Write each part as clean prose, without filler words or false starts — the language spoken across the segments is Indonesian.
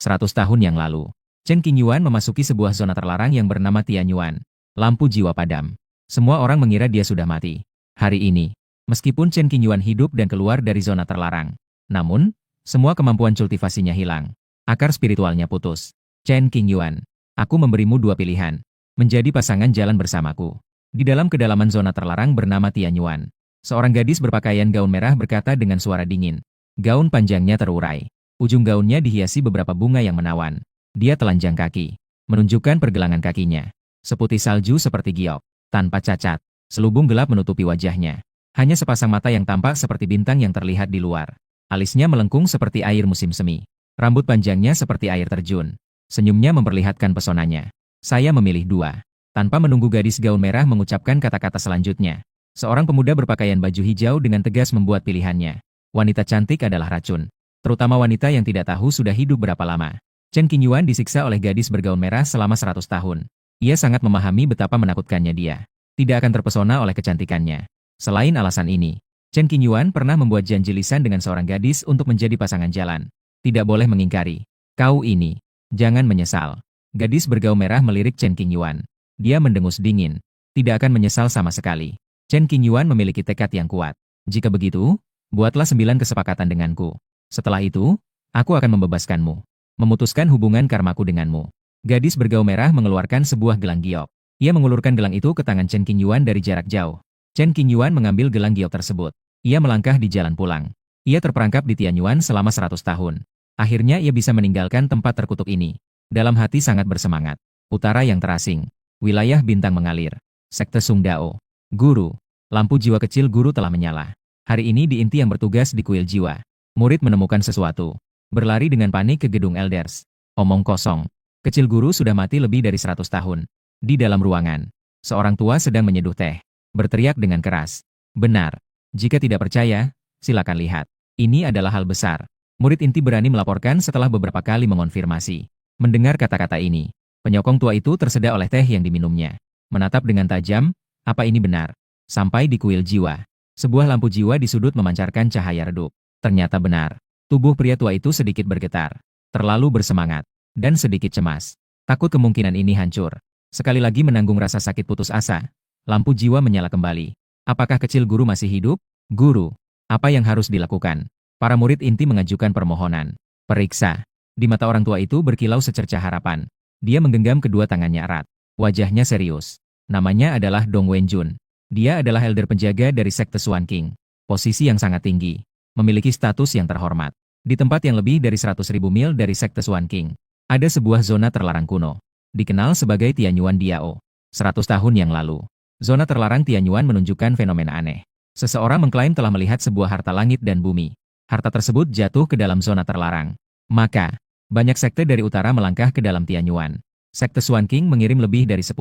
100 tahun yang lalu, Chen Qingyuan memasuki sebuah zona terlarang yang bernama Tianyuan. Lampu jiwa padam. Semua orang mengira dia sudah mati. Hari ini, meskipun Chen Qingyuan hidup dan keluar dari zona terlarang, namun, semua kemampuan kultivasinya hilang. Akar spiritualnya putus. Chen Qingyuan, aku memberimu dua pilihan. Menjadi pasangan jalan bersamaku. Di dalam kedalaman zona terlarang bernama Tianyuan, seorang gadis berpakaian gaun merah berkata dengan suara dingin. Gaun panjangnya terurai. Ujung gaunnya dihiasi beberapa bunga yang menawan. Dia telanjang kaki, menunjukkan pergelangan kakinya. Seputih salju seperti giok, tanpa cacat. Selubung gelap menutupi wajahnya. Hanya sepasang mata yang tampak seperti bintang yang terlihat di luar. Alisnya melengkung seperti air musim semi. Rambut panjangnya seperti air terjun. Senyumnya memperlihatkan pesonanya. Saya memilih dua. Tanpa menunggu gadis gaun merah mengucapkan kata-kata selanjutnya, seorang pemuda berpakaian baju hijau dengan tegas membuat pilihannya. Wanita cantik adalah racun. Terutama wanita yang tidak tahu sudah hidup berapa lama. Chen Qingyuan disiksa oleh gadis bergaun merah selama 100 tahun. Ia sangat memahami betapa menakutkannya dia. Tidak akan terpesona oleh kecantikannya. Selain alasan ini, Chen Qingyuan pernah membuat janji lisan dengan seorang gadis untuk menjadi pasangan jalan. Tidak boleh mengingkari. Kau ini, jangan menyesal. Gadis bergaun merah melirik Chen Qingyuan. Dia mendengus dingin. Tidak akan menyesal sama sekali. Chen Qingyuan memiliki tekad yang kuat. Jika begitu, buatlah 9 kesepakatan denganku. Setelah itu, aku akan membebaskanmu. Memutuskan hubungan karmaku denganmu. Gadis bergaun merah mengeluarkan sebuah gelang giok. Ia mengulurkan gelang itu ke tangan Chen Qingyuan dari jarak jauh. Chen Qingyuan mengambil gelang giok tersebut. Ia melangkah di jalan pulang. Ia terperangkap di Tianyuan selama 100 tahun. Akhirnya ia bisa meninggalkan tempat terkutuk ini. Dalam hati sangat bersemangat. Utara yang terasing. Wilayah bintang mengalir. Sekte Sung Dao. Guru. Lampu jiwa kecil guru telah menyala. Hari ini di inti yang bertugas di kuil jiwa. Murid menemukan sesuatu. Berlari dengan panik ke gedung Elders. Omong kosong. Kecil guru sudah mati lebih dari 100 tahun. Di dalam ruangan, seorang tua sedang menyeduh teh. Berteriak dengan keras. Benar. Jika tidak percaya, silakan lihat. Ini adalah hal besar. Murid inti berani melaporkan setelah beberapa kali mengonfirmasi. Mendengar kata-kata ini, penyokong tua itu tersedak oleh teh yang diminumnya. Menatap dengan tajam, apa ini benar? Sampai di kuil jiwa. Sebuah lampu jiwa di sudut memancarkan cahaya redup. Ternyata benar. Tubuh pria tua itu sedikit bergetar. Terlalu bersemangat. Dan sedikit cemas. Takut kemungkinan ini hancur. Sekali lagi menanggung rasa sakit putus asa. Lampu jiwa menyala kembali. Apakah kecil guru masih hidup? Guru. Apa yang harus dilakukan? Para murid inti mengajukan permohonan. Periksa. Di mata orang tua itu berkilau secercah harapan. Dia menggenggam kedua tangannya erat. Wajahnya serius. Namanya adalah Dong Wenjun. Dia adalah elder penjaga dari sekte Suan King. Posisi yang sangat tinggi. Memiliki status yang terhormat. Di tempat yang lebih dari 100.000 mil dari sekte Suan King, ada sebuah zona terlarang kuno. Dikenal sebagai Tianyuan Diao. 100 tahun yang lalu, zona terlarang Tianyuan menunjukkan fenomena aneh. Seseorang mengklaim telah melihat sebuah harta langit dan bumi. Harta tersebut jatuh ke dalam zona terlarang. Maka, banyak sekte dari utara melangkah ke dalam Tianyuan. Sekte Suan King mengirim lebih dari 10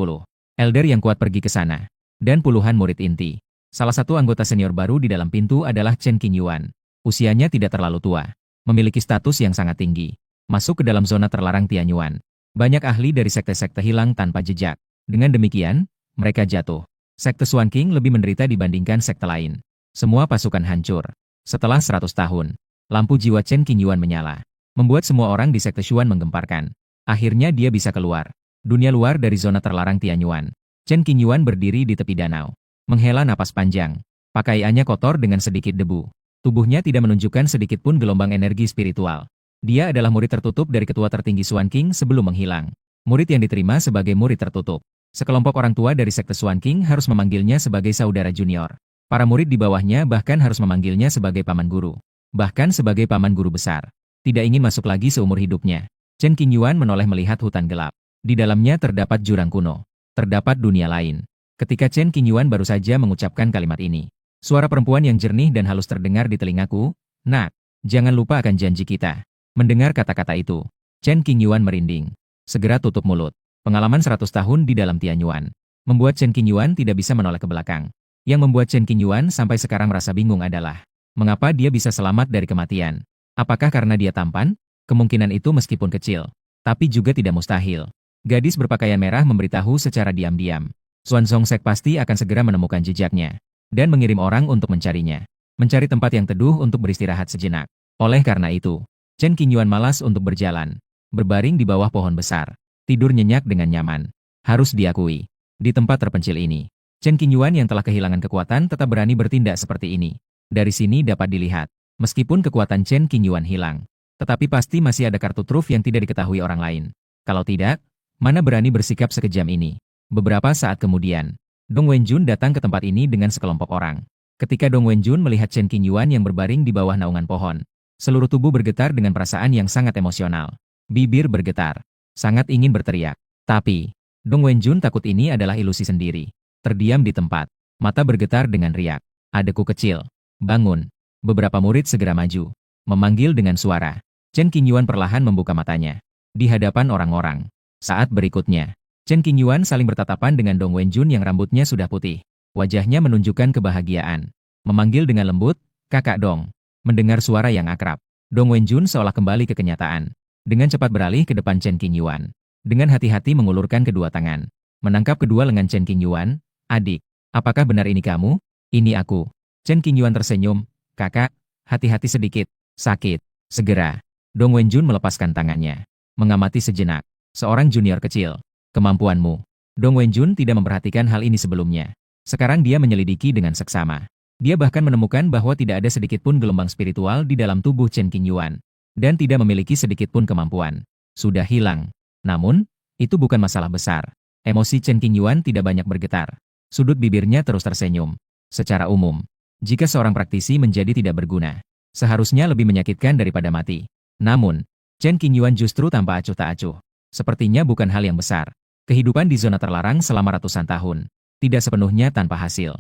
elder yang kuat pergi ke sana. Dan puluhan murid inti. Salah satu anggota senior baru di dalam pintu adalah Chen Qingyuan. Usianya tidak terlalu tua. Memiliki status yang sangat tinggi. Masuk ke dalam zona terlarang Tianyuan. Banyak ahli dari sekte-sekte hilang tanpa jejak. Dengan demikian, mereka jatuh. Sekte Suan King lebih menderita dibandingkan sekte lain. Semua pasukan hancur. Setelah 100 tahun, lampu jiwa Chen Qingyuan menyala. Membuat semua orang di sekte Xuan menggemparkan. Akhirnya dia bisa keluar. Dunia luar dari zona terlarang Tianyuan. Chen Qingyuan berdiri di tepi danau. Menghela napas panjang. Pakaiannya kotor dengan sedikit debu. Tubuhnya tidak menunjukkan sedikit pun gelombang energi spiritual. Dia adalah murid tertutup dari ketua tertinggi Suan King sebelum menghilang. Murid yang diterima sebagai murid tertutup. Sekelompok orang tua dari sekte Suan King harus memanggilnya sebagai saudara junior. Para murid di bawahnya bahkan harus memanggilnya sebagai paman guru. Bahkan sebagai paman guru besar. Tidak ingin masuk lagi seumur hidupnya. Chen Qingyuan menoleh melihat hutan gelap. Di dalamnya terdapat jurang kuno. Terdapat dunia lain. Ketika Chen Qingyuan baru saja mengucapkan kalimat ini, suara perempuan yang jernih dan halus terdengar di telingaku. Nak, jangan lupa akan janji kita. Mendengar kata-kata itu, Chen Qingyuan merinding. Segera tutup mulut. Pengalaman 100 tahun di dalam Tianyuan membuat Chen Qingyuan tidak bisa menoleh ke belakang. Yang membuat Chen Qingyuan sampai sekarang merasa bingung adalah, mengapa dia bisa selamat dari kematian? Apakah karena dia tampan? Kemungkinan itu meskipun kecil, tapi juga tidak mustahil. Gadis berpakaian merah memberitahu secara diam-diam. Xuan Zongsek pasti akan segera menemukan jejaknya dan mengirim orang untuk mencarinya. Mencari tempat yang teduh untuk beristirahat sejenak. Oleh karena itu, Chen Qingyuan malas untuk berjalan. berbaring di bawah pohon besar. Tidur nyenyak dengan nyaman. Harus diakui, di tempat terpencil ini, Chen Qingyuan yang telah kehilangan kekuatan tetap berani bertindak seperti ini. Dari sini dapat dilihat, meskipun kekuatan Chen Qingyuan hilang, tetapi pasti masih ada kartu truf yang tidak diketahui orang lain. Kalau tidak, mana berani bersikap sekejam ini? Beberapa saat kemudian, Dong Wenjun datang ke tempat ini dengan sekelompok orang. Ketika Dong Wenjun melihat Chen Qingyuan yang berbaring di bawah naungan pohon, seluruh tubuh bergetar dengan perasaan yang sangat emosional. Bibir bergetar, sangat ingin berteriak. Tapi, Dong Wenjun takut ini adalah ilusi sendiri. Terdiam di tempat, mata bergetar dengan riak. Adekku kecil, bangun. Beberapa murid segera maju, memanggil dengan suara. Chen Qingyuan perlahan membuka matanya. Di hadapan orang-orang. Saat berikutnya, Chen Qingyuan saling bertatapan dengan Dong Wenjun yang rambutnya sudah putih. Wajahnya menunjukkan kebahagiaan. Memanggil dengan lembut, "Kakak Dong." Mendengar suara yang akrab, Dong Wenjun seolah kembali ke kenyataan. Dengan cepat beralih ke depan Chen Qingyuan. Dengan hati-hati mengulurkan kedua tangan. Menangkap kedua lengan Chen Qingyuan. "Adik, apakah benar ini kamu?" "Ini aku." Chen Qingyuan tersenyum. "Kakak, hati-hati sedikit. Sakit." Segera, Dong Wenjun melepaskan tangannya. Mengamati sejenak. Seorang junior kecil. "Kemampuanmu." Dong Wenjun tidak memperhatikan hal ini sebelumnya. Sekarang dia menyelidiki dengan seksama. Dia bahkan menemukan bahwa tidak ada sedikit pun gelombang spiritual di dalam tubuh Chen Qingyuan. Dan tidak memiliki sedikit pun kemampuan. Sudah hilang. Namun, itu bukan masalah besar. Emosi Chen Qingyuan tidak banyak bergetar. Sudut bibirnya terus tersenyum. Secara umum, jika seorang praktisi menjadi tidak berguna, seharusnya lebih menyakitkan daripada mati. Namun, Chen Qingyuan justru tanpa acuh tak acuh. Sepertinya bukan hal yang besar. Kehidupan di zona terlarang selama ratusan tahun. Tidak sepenuhnya tanpa hasil.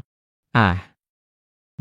Ah!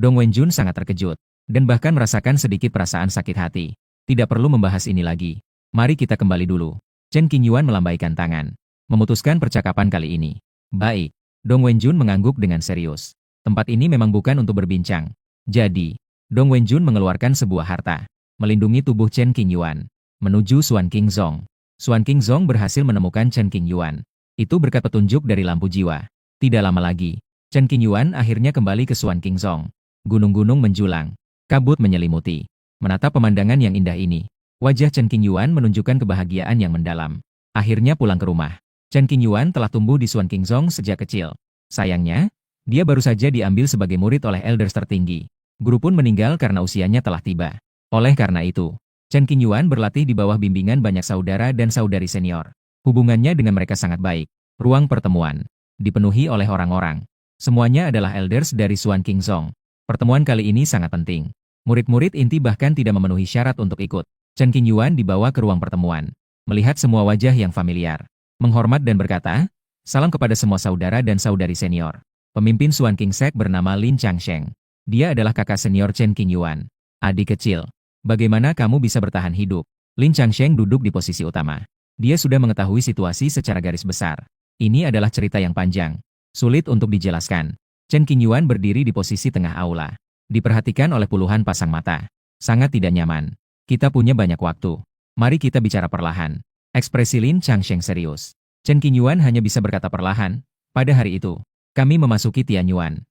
Dong Wenjun sangat terkejut. Dan bahkan merasakan sedikit perasaan sakit hati. Tidak perlu membahas ini lagi. Mari kita kembali dulu. Chen Qingyuan melambaikan tangan. Memutuskan percakapan kali ini. Baik. Dong Wenjun mengangguk dengan serius. Tempat ini memang bukan untuk berbincang. Jadi, Dong Wenjun mengeluarkan sebuah harta. Melindungi tubuh Chen Qingyuan. Menuju Xuan Qingzong. Xuan Qingzong berhasil menemukan Chen Qingyuan. Itu berkat petunjuk dari lampu jiwa. Tidak lama lagi, Chen Qingyuan akhirnya kembali ke Xuan Qingzong. Gunung-gunung menjulang. Kabut menyelimuti. Menatap pemandangan yang indah ini, wajah Chen Qingyuan menunjukkan kebahagiaan yang mendalam. Akhirnya pulang ke rumah. Chen Qingyuan telah tumbuh di Xuan Qingzong sejak kecil. Sayangnya, dia baru saja diambil sebagai murid oleh elders tertinggi. Guru pun meninggal karena usianya telah tiba. Oleh karena itu, Chen Qingyuan berlatih di bawah bimbingan banyak saudara dan saudari senior. Hubungannya dengan mereka sangat baik. Ruang pertemuan dipenuhi oleh orang-orang. Semuanya adalah elders dari Xuan Qingzong. Pertemuan kali ini sangat penting. Murid-murid inti bahkan tidak memenuhi syarat untuk ikut. Chen Qingyuan dibawa ke ruang pertemuan. Melihat semua wajah yang familiar. Menghormat dan berkata, "Salam kepada semua saudara dan saudari senior." Pemimpin Xuan Qingsek bernama Lin Changsheng. Dia adalah kakak senior Chen Qingyuan. "Adik kecil, bagaimana kamu bisa bertahan hidup?" Lin Changsheng duduk di posisi utama. Dia sudah mengetahui situasi secara garis besar. Ini adalah cerita yang panjang. Sulit untuk dijelaskan. Chen Qingyuan berdiri di posisi tengah aula. Diperhatikan oleh puluhan pasang mata. Sangat tidak nyaman. "Kita punya banyak waktu. Mari kita bicara perlahan." Ekspresi Lin Changsheng serius. Chen Qingyuan hanya bisa berkata perlahan. "Pada hari itu, kami memasuki Tianyuan."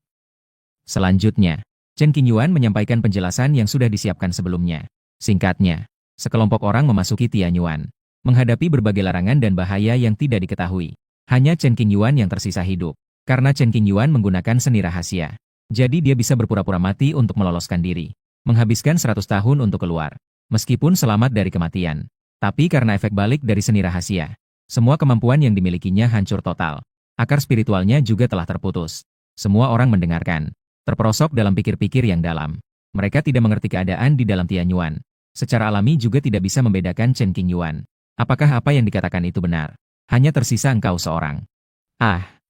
Selanjutnya, Chen Qingyuan menyampaikan penjelasan yang sudah disiapkan sebelumnya. Singkatnya, sekelompok orang memasuki Tianyuan. Menghadapi berbagai larangan dan bahaya yang tidak diketahui. Hanya Chen Qingyuan yang tersisa hidup. Karena Chen Qingyuan menggunakan seni rahasia. Jadi dia bisa berpura-pura mati untuk meloloskan diri. Menghabiskan 100 tahun untuk keluar. Meskipun selamat dari kematian. Tapi karena efek balik dari seni rahasia, semua kemampuan yang dimilikinya hancur total. Akar spiritualnya juga telah terputus. Semua orang mendengarkan. Terperosok dalam pikir-pikir yang dalam. Mereka tidak mengerti keadaan di dalam Tianyuan. Secara alami juga tidak bisa membedakan Chen Qingyuan. Apakah apa yang dikatakan itu benar? Hanya tersisa engkau seorang. Ah!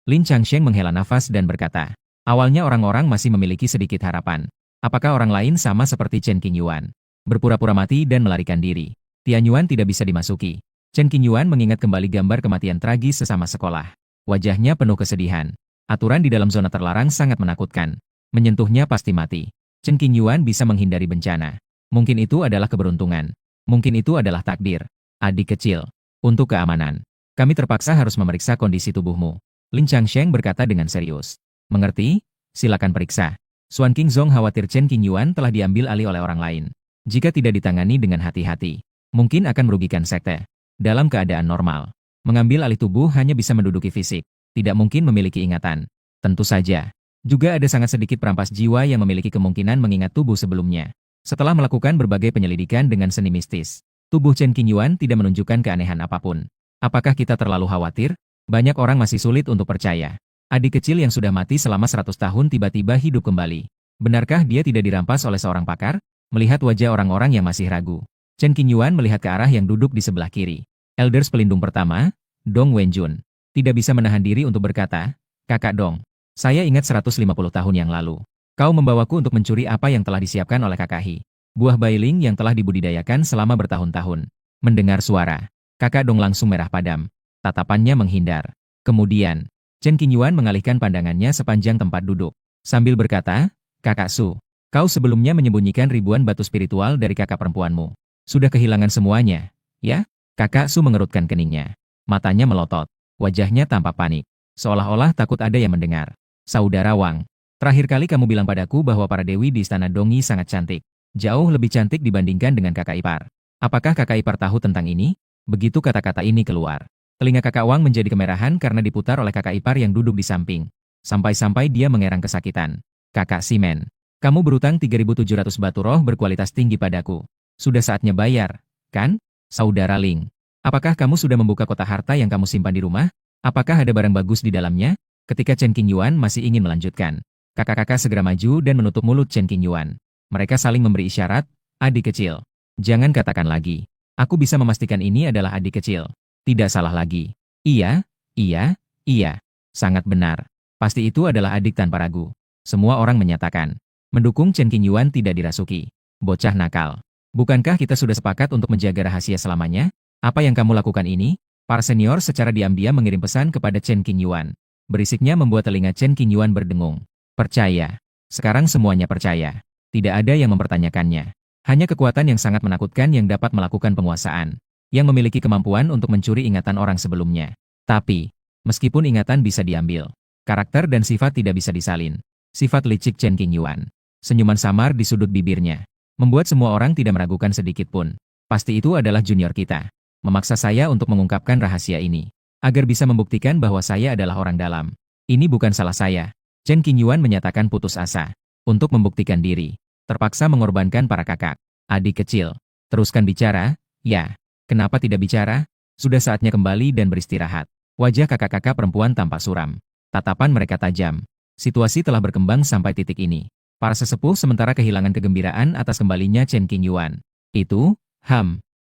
Lin Changsheng menghela nafas dan berkata, awalnya orang-orang masih memiliki sedikit harapan. Apakah orang lain sama seperti Chen Qingyuan? Berpura-pura mati dan melarikan diri. Tianyuan tidak bisa dimasuki. Chen Qingyuan mengingat kembali gambar kematian tragis sesama sekolah. Wajahnya penuh kesedihan. Aturan di dalam zona terlarang sangat menakutkan. Menyentuhnya pasti mati. Chen Qingyuan bisa menghindari bencana. Mungkin itu adalah keberuntungan. Mungkin itu adalah takdir. Adik kecil. Untuk keamanan, kami terpaksa harus memeriksa kondisi tubuhmu. Lin Changsheng berkata dengan serius. Mengerti? Silakan periksa. Xuan Qingzong khawatir Chen Qingyuan telah diambil alih oleh orang lain. Jika tidak ditangani dengan hati-hati, Mungkin akan merugikan sekte. Dalam keadaan normal, mengambil alih tubuh hanya bisa menduduki fisik, tidak mungkin memiliki ingatan. Tentu saja, juga ada sangat sedikit perampas jiwa yang memiliki kemungkinan mengingat tubuh sebelumnya. Setelah melakukan berbagai penyelidikan dengan seni mistis, tubuh Chen Qingyuan tidak menunjukkan keanehan apapun. Apakah kita terlalu khawatir? Banyak orang masih sulit untuk percaya. Adik kecil yang sudah mati selama 100 tahun tiba-tiba hidup kembali. Benarkah dia tidak dirampas oleh seorang pakar? Melihat wajah orang-orang yang masih ragu, Chen Qingyuan melihat ke arah yang duduk di sebelah kiri. Elders pelindung pertama, Dong Wenjun, tidak bisa menahan diri untuk berkata, "Kakak Dong, saya ingat 150 tahun yang lalu. Kau membawaku untuk mencuri apa yang telah disiapkan oleh Kakak Hi. Buah bailing yang telah dibudidayakan selama bertahun-tahun." Mendengar suara, Kakak Dong langsung merah padam. Tatapannya menghindar. Kemudian, Chen Qingyuan mengalihkan pandangannya sepanjang tempat duduk. Sambil berkata, "Kakak Su, kau sebelumnya menyembunyikan ribuan batu spiritual dari kakak perempuanmu. Sudah kehilangan semuanya, ya?" Kakak Su mengerutkan keningnya. Matanya melotot. Wajahnya tampak panik. Seolah-olah takut ada yang mendengar. "Saudara Wang, terakhir kali kamu bilang padaku bahwa para dewi di istana Dongi sangat cantik. Jauh lebih cantik dibandingkan dengan kakak ipar. Apakah kakak ipar tahu tentang ini?" Begitu kata-kata ini keluar, telinga kakak Wang menjadi kemerahan karena diputar oleh kakak ipar yang duduk di samping. Sampai-sampai dia mengerang kesakitan. "Kakak Simen, kamu berutang 3.700 batu roh berkualitas tinggi padaku. Sudah saatnya bayar, kan? Saudara Ling, apakah kamu sudah membuka kotak harta yang kamu simpan di rumah? Apakah ada barang bagus di dalamnya?" Ketika Chen Qingyuan masih ingin melanjutkan, kakak-kakak segera maju dan menutup mulut Chen Qingyuan. Mereka saling memberi isyarat, "Adik kecil, jangan katakan lagi. Aku bisa memastikan ini adalah adik kecil. Tidak salah lagi. Iya, iya, iya. Sangat benar. Pasti itu adalah adik tanpa ragu." Semua orang menyatakan, mendukung Chen Qingyuan tidak dirasuki. "Bocah nakal. Bukankah kita sudah sepakat untuk menjaga rahasia selamanya? Apa yang kamu lakukan ini?" Para senior secara diam-diam mengirim pesan kepada Chen Qingyuan. Berisiknya membuat telinga Chen Qingyuan berdengung. Percaya. Sekarang semuanya percaya. Tidak ada yang mempertanyakannya. Hanya kekuatan yang sangat menakutkan yang dapat melakukan penguasaan, yang memiliki kemampuan untuk mencuri ingatan orang sebelumnya. Tapi, meskipun ingatan bisa diambil, karakter dan sifat tidak bisa disalin. Sifat licik Chen Qingyuan. Senyuman samar di sudut bibirnya, membuat semua orang tidak meragukan sedikit pun. Pasti itu adalah junior kita. Memaksa saya untuk mengungkapkan rahasia ini, agar bisa membuktikan bahwa saya adalah orang dalam. Ini bukan salah saya. Chen Qingyuan menyatakan putus asa. Untuk membuktikan diri, terpaksa mengorbankan para kakak. "Adik kecil, teruskan bicara." "Ya, kenapa tidak bicara? Sudah saatnya kembali dan beristirahat." Wajah kakak-kakak perempuan tampak suram. Tatapan mereka tajam. Situasi telah berkembang sampai titik ini. Para sesepuh sementara kehilangan kegembiraan atas kembalinya Chen Qingyuan.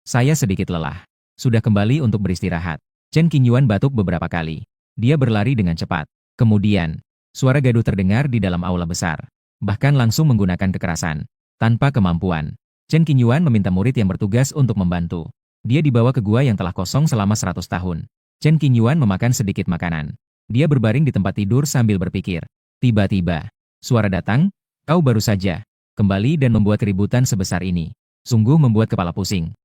Saya sedikit lelah. Sudah kembali untuk beristirahat." Chen Qingyuan batuk beberapa kali. Dia berlari dengan cepat. Kemudian, suara gaduh terdengar di dalam aula besar. Bahkan langsung menggunakan kekerasan. Tanpa kemampuan, Chen Qingyuan meminta murid yang bertugas untuk membantu. Dia dibawa ke gua yang telah kosong selama 100 tahun. Chen Qingyuan memakan sedikit makanan. Dia berbaring di tempat tidur sambil berpikir. Tiba-tiba, suara datang, "Kau baru saja kembali dan membuat keributan sebesar ini. Sungguh membuat kepala pusing."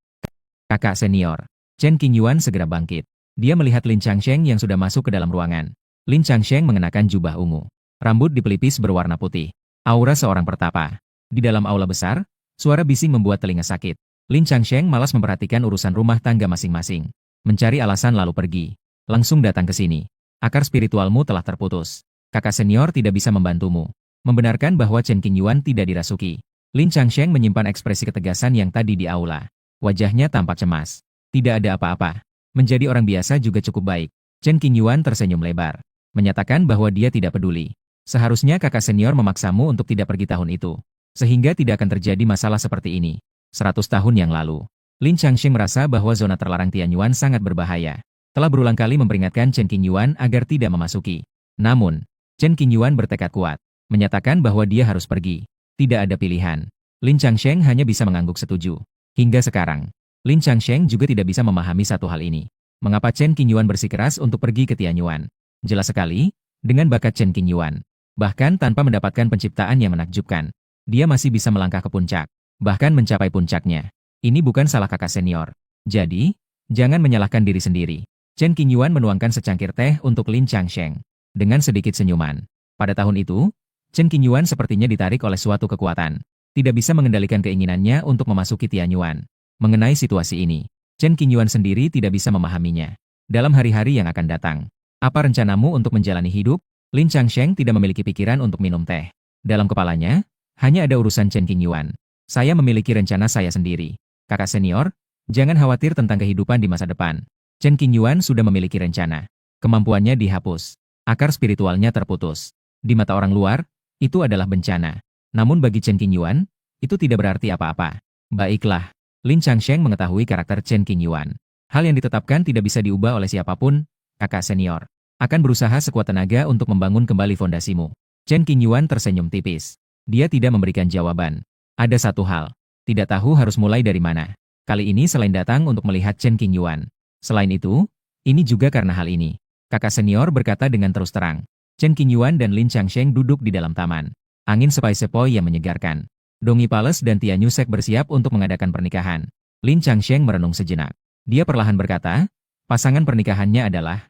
Kakak senior. Chen Qingyuan segera bangkit. Dia melihat Lin Changsheng yang sudah masuk ke dalam ruangan. Lin Changsheng mengenakan jubah ungu. Rambut dipelipis berwarna putih. Aura seorang pertapa. Di dalam aula besar, suara bising membuat telinga sakit. Lin Changsheng malas memperhatikan urusan rumah tangga masing-masing. Mencari alasan lalu pergi. "Langsung datang ke sini. Akar spiritualmu telah terputus. Kakak senior tidak bisa membantumu." Membenarkan bahwa Chen Qingyuan tidak dirasuki, Lin Changsheng menyimpan ekspresi ketegasan yang tadi di aula. Wajahnya tampak cemas. Tidak ada apa-apa. Menjadi orang biasa juga cukup baik. Chen Qingyuan tersenyum lebar, menyatakan bahwa dia tidak peduli. "Seharusnya kakak senior memaksamu untuk tidak pergi tahun itu, sehingga tidak akan terjadi masalah seperti ini." 100 tahun yang lalu, Lin Changsheng merasa bahwa zona terlarang Tianyuan sangat berbahaya. Telah berulang kali memperingatkan Chen Qingyuan agar tidak memasuki. Namun, Chen Qingyuan bertekad kuat, menyatakan bahwa dia harus pergi. Tidak ada pilihan. Lin Changsheng hanya bisa mengangguk setuju. Hingga sekarang, Lin Changsheng juga tidak bisa memahami satu hal ini. Mengapa Chen Qingyuan bersikeras untuk pergi ke Tianyuan? Jelas sekali, dengan bakat Chen Qingyuan. Bahkan tanpa mendapatkan penciptaan yang menakjubkan, dia masih bisa melangkah ke puncak, bahkan mencapai puncaknya. Ini bukan salah kakak senior. Jadi, jangan menyalahkan diri sendiri. Chen Qingyuan menuangkan secangkir teh untuk Lin Changsheng. Dengan sedikit senyuman. Pada tahun itu, Chen Qingyuan sepertinya ditarik oleh suatu kekuatan. Tidak bisa mengendalikan keinginannya untuk memasuki Tianyuan. Mengenai situasi ini, Chen Qingyuan sendiri tidak bisa memahaminya. Dalam hari-hari yang akan datang, apa rencanamu untuk menjalani hidup? Lin Changsheng tidak memiliki pikiran untuk minum teh. Dalam kepalanya, hanya ada urusan Chen Qingyuan. Saya memiliki rencana saya sendiri. Kakak senior, jangan khawatir tentang kehidupan di masa depan. Chen Qingyuan sudah memiliki rencana. Kemampuannya dihapus. Akar spiritualnya terputus. Di mata orang luar, itu adalah bencana. Namun bagi Chen Qingyuan, itu tidak berarti apa-apa. Baiklah, Lin Changsheng mengetahui karakter Chen Qingyuan. Hal yang ditetapkan tidak bisa diubah oleh siapapun, kakak senior. Akan berusaha sekuat tenaga untuk membangun kembali fondasimu. Chen Qingyuan tersenyum tipis. Dia tidak memberikan jawaban. Ada satu hal. Tidak tahu harus mulai dari mana. Kali ini selain datang untuk melihat Chen Qingyuan. Selain itu, ini juga karena hal ini. Kakak senior berkata dengan terus terang. Chen Qingyuan dan Lin Changsheng duduk di dalam taman. Angin sepoi-sepoi yang menyegarkan. Dongi Palace dan Tianyu Sek bersiap untuk mengadakan pernikahan. Lin Changsheng merenung sejenak. Dia perlahan berkata, pasangan pernikahannya adalah